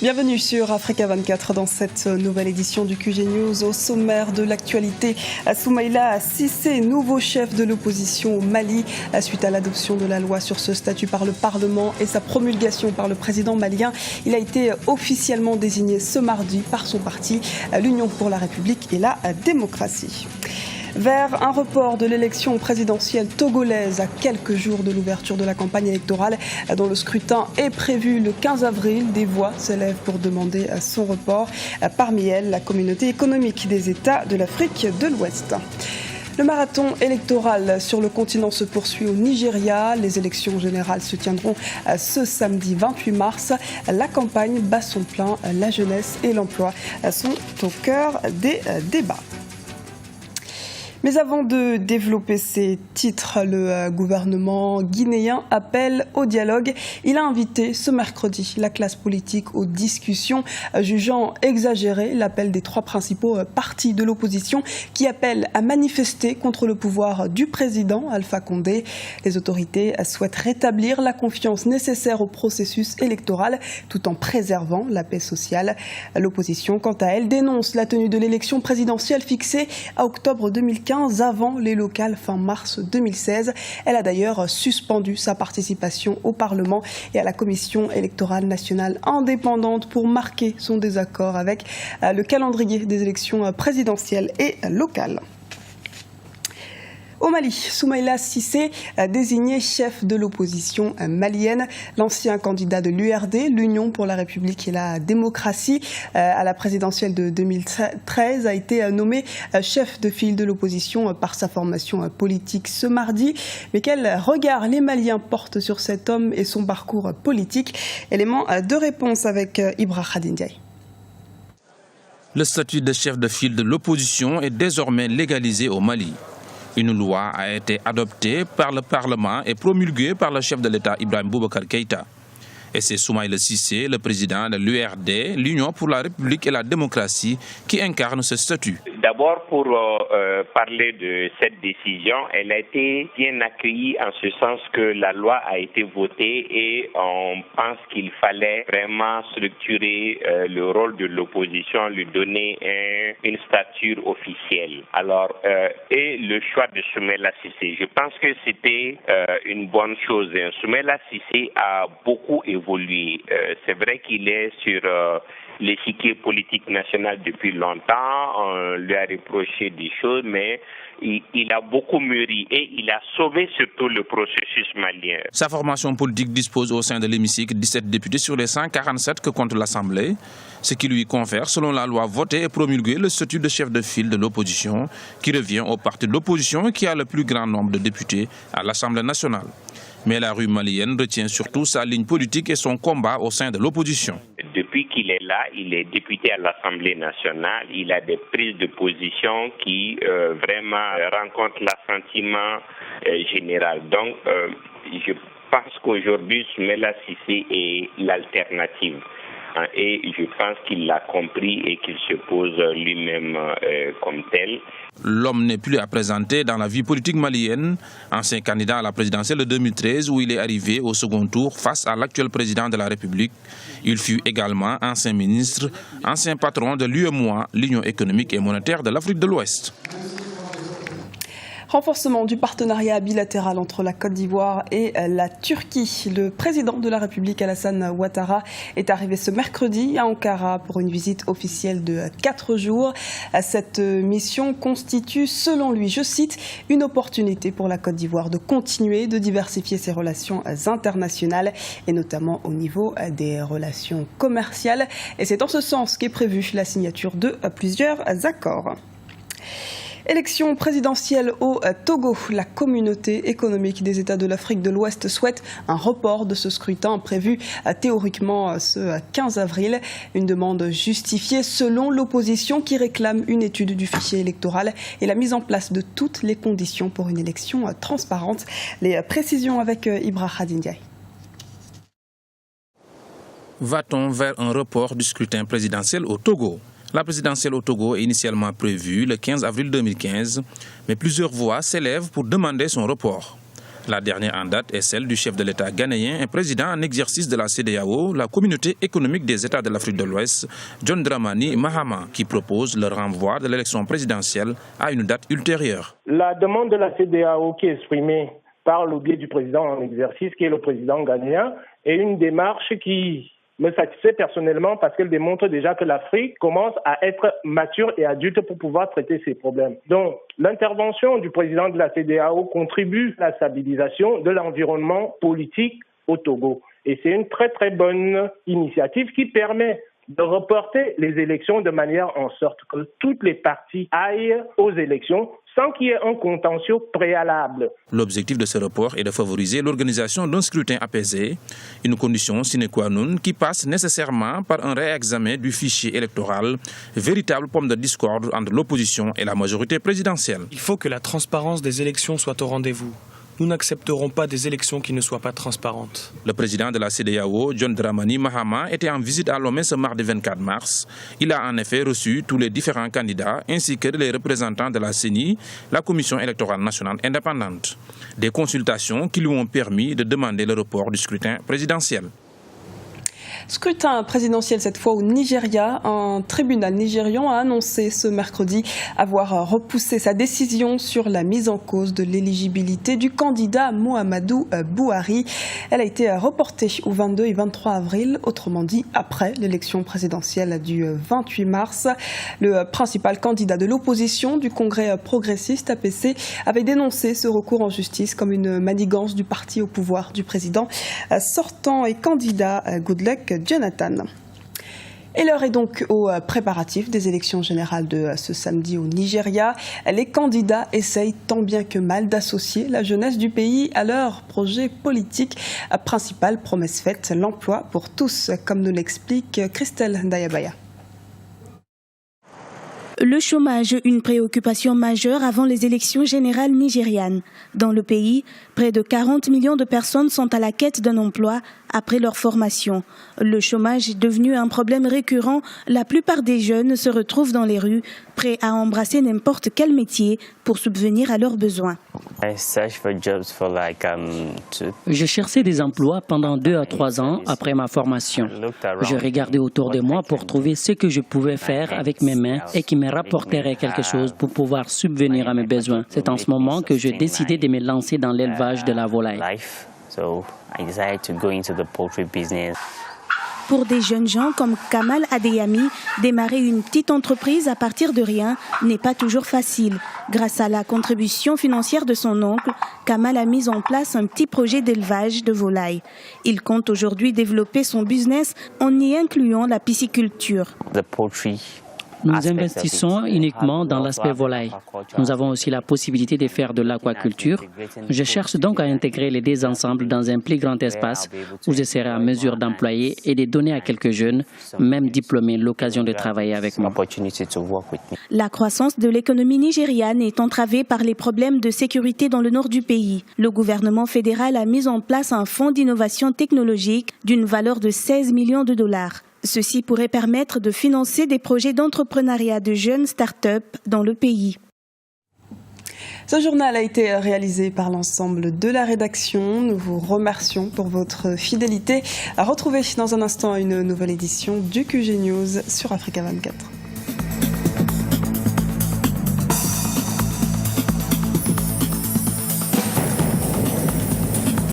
Bienvenue sur Africa 24 dans cette nouvelle édition du QG News. Au sommaire de l'actualité, Soumaïla Cissé, nouveau chef de l'opposition au Mali, suite à l'adoption de la loi sur ce statut par le Parlement et sa promulgation par le président malien. Il a été officiellement désigné ce mardi par son parti, l'Union pour la République et la démocratie. Vers un report de l'élection présidentielle togolaise à quelques jours de l'ouverture de la campagne électorale dont le scrutin est prévu le 15 avril. Des voix s'élèvent pour demander son report. Parmi elles, la communauté économique des États de l'Afrique de l'Ouest. Le marathon électoral sur le continent se poursuit au Nigeria. Les élections générales se tiendront ce samedi 28 mars. La campagne bat son plein. La jeunesse et l'emploi sont au cœur des débats. Mais avant de développer ces titres, le gouvernement guinéen appelle au dialogue. Il a invité ce mercredi la classe politique aux discussions, jugeant exagéré l'appel des trois principaux partis de l'opposition qui appellent à manifester contre le pouvoir du président Alpha Condé. Les autorités souhaitent rétablir la confiance nécessaire au processus électoral tout en préservant la paix sociale. L'opposition, quant à elle, dénonce la tenue de l'élection présidentielle fixée à octobre 2015. Avant les locales fin mars 2016. Elle a d'ailleurs suspendu sa participation au Parlement et à la Commission électorale nationale indépendante pour marquer son désaccord avec le calendrier des élections présidentielles et locales. Au Mali, Soumaïla Cissé, désigné chef de l'opposition malienne, l'ancien candidat de l'URD, l'Union pour la République et la démocratie, à la présidentielle de 2013, a été nommé chef de file de l'opposition par sa formation politique ce mardi. Mais quel regard les Maliens portent sur cet homme et son parcours politique? Élément de réponse avec Ibra Khadindiaï. Le statut de chef de file de l'opposition est désormais légalisé au Mali. Une loi a été adoptée par le Parlement et promulguée par le chef de l'État Ibrahim Boubacar Keïta. Et c'est Soumaïla Cissé, le président de l'URD, l'Union pour la République et la démocratie, qui incarne ce statut. D'abord, pour parler de cette décision, elle a été bien accueillie en ce sens que la loi a été votée et on pense qu'il fallait vraiment structurer le rôle de l'opposition, lui donner une stature officielle. Alors, et le choix de Soumaïla Cissé, je pense que c'était une bonne chose. Soumaïla Cissé a beaucoup évolué. C'est vrai qu'il est sur l'échiquier politique national depuis longtemps. On lui a reproché des choses, mais il a beaucoup mûri et il a sauvé surtout le processus malien. Sa formation politique dispose au sein de l'hémicycle 17 députés sur les 147 que compte l'Assemblée, ce qui lui confère, selon la loi votée et promulguée, le statut de chef de file de l'opposition, qui revient au parti de l'opposition qui a le plus grand nombre de députés à l'Assemblée nationale. Mais la rue malienne retient surtout sa ligne politique et son combat au sein de l'opposition. Depuis qu'il est là, il est député à l'Assemblée nationale. Il a des prises de position qui vraiment rencontrent l'assentiment général. Donc, je pense qu'aujourd'hui, Soumaïla Cissé est l'alternative. Et je pense qu'il l'a compris et qu'il se pose lui-même comme tel. L'homme n'est plus à présenter dans la vie politique malienne. Ancien candidat à la présidentielle de 2013 où il est arrivé au second tour face à l'actuel président de la République. Il fut également ancien ministre, ancien patron de l'UEMOA, l'Union économique et monétaire de l'Afrique de l'Ouest. Renforcement du partenariat bilatéral entre la Côte d'Ivoire et la Turquie. Le président de la République, Alassane Ouattara, est arrivé ce mercredi à Ankara pour une visite officielle de 4 jours. Cette mission constitue, selon lui, je cite, une opportunité pour la Côte d'Ivoire de continuer de diversifier ses relations internationales et notamment au niveau des relations commerciales. Et c'est en ce sens qu'est prévue la signature de plusieurs accords. Élection présidentielle au Togo. La communauté économique des États de l'Afrique de l'Ouest souhaite un report de ce scrutin prévu théoriquement ce 15 avril. Une demande justifiée selon l'opposition qui réclame une étude du fichier électoral et la mise en place de toutes les conditions pour une élection transparente. Les précisions avec Ibra Khadindiaï. Va-t-on vers un report du scrutin présidentiel au Togo? La présidentielle au Togo est initialement prévue le 15 avril 2015, mais plusieurs voix s'élèvent pour demander son report. La dernière en date est celle du chef de l'État ghanéen et président en exercice de la CEDEAO, la communauté économique des États de l'Afrique de l'Ouest, John Dramani Mahama, qui propose le renvoi de l'élection présidentielle à une date ultérieure. La demande de la CEDEAO qui est exprimée par le biais du président en exercice, qui est le président ghanéen, est une démarche qui me satisfait personnellement parce qu'elle démontre déjà que l'Afrique commence à être mature et adulte pour pouvoir traiter ses problèmes. Donc, l'intervention du président de la CEDEAO contribue à la stabilisation de l'environnement politique au Togo. Et c'est une très très bonne initiative qui permet de reporter les élections de manière en sorte que toutes les parties aillent aux élections sans qu'il y ait un contentieux préalable. L'objectif de ce report est de favoriser l'organisation d'un scrutin apaisé, une condition sine qua non qui passe nécessairement par un réexamen du fichier électoral, véritable pomme de discorde entre l'opposition et la majorité présidentielle. Il faut que la transparence des élections soit au rendez-vous. Nous n'accepterons pas des élections qui ne soient pas transparentes. Le président de la CEDEAO, John Dramani Mahama, était en visite à Lomé ce mardi 24 mars. Il a en effet reçu tous les différents candidats ainsi que les représentants de la CENI, la Commission électorale nationale indépendante. Des consultations qui lui ont permis de demander le report du scrutin présidentiel. Scrutin présidentiel cette fois au Nigeria. Un tribunal nigérian a annoncé ce mercredi avoir repoussé sa décision sur la mise en cause de l'éligibilité du candidat Muhammadu Buhari. Elle a été reportée au 22 et 23 avril, autrement dit après l'élection présidentielle du 28 mars. Le principal candidat de l'opposition du Congrès progressiste APC avait dénoncé ce recours en justice comme une manigance du parti au pouvoir du président sortant et candidat Goodluck Jonathan. Et l'heure est donc aux préparatifs des élections générales de ce samedi au Nigeria. Les candidats essayent tant bien que mal d'associer la jeunesse du pays à leur projet politique. Principale promesse faite, l'emploi pour tous, comme nous l'explique Christelle Ndayabaya. Le chômage, une préoccupation majeure avant les élections générales nigérianes. Dans le pays, près de 40 millions de personnes sont à la quête d'un emploi après leur formation. Le chômage est devenu un problème récurrent. La plupart des jeunes se retrouvent dans les rues, prêts à embrasser n'importe quel métier pour subvenir à leurs besoins. Je cherchais des emplois pendant 2 à 3 ans après ma formation. Je regardais autour de moi pour trouver ce que je pouvais faire avec mes mains et qui me rapporterait quelque chose pour pouvoir subvenir à mes besoins. C'est en ce moment que j'ai décidé de me lancer dans l'élevage de la volaille. Pour des jeunes gens comme Kamal Adeyami, démarrer une petite entreprise à partir de rien n'est pas toujours facile. Grâce à la contribution financière de son oncle, Kamal a mis en place un petit projet d'élevage de volailles. Il compte aujourd'hui développer son business en y incluant la pisciculture. Nous investissons uniquement dans l'aspect volaille. Nous avons aussi la possibilité de faire de l'aquaculture. Je cherche donc à intégrer les deux ensemble dans un plus grand espace où je serai en mesure d'employer et de donner à quelques jeunes, même diplômés, l'occasion de travailler avec moi. La croissance de l'économie nigériane est entravée par les problèmes de sécurité dans le nord du pays. Le gouvernement fédéral a mis en place un fonds d'innovation technologique d'une valeur de 16 millions de dollars. Ceci pourrait permettre de financer des projets d'entrepreneuriat de jeunes start-up dans le pays. Ce journal a été réalisé par l'ensemble de la rédaction. Nous vous remercions pour votre fidélité. À retrouver dans un instant une nouvelle édition du QG News sur Africa 24.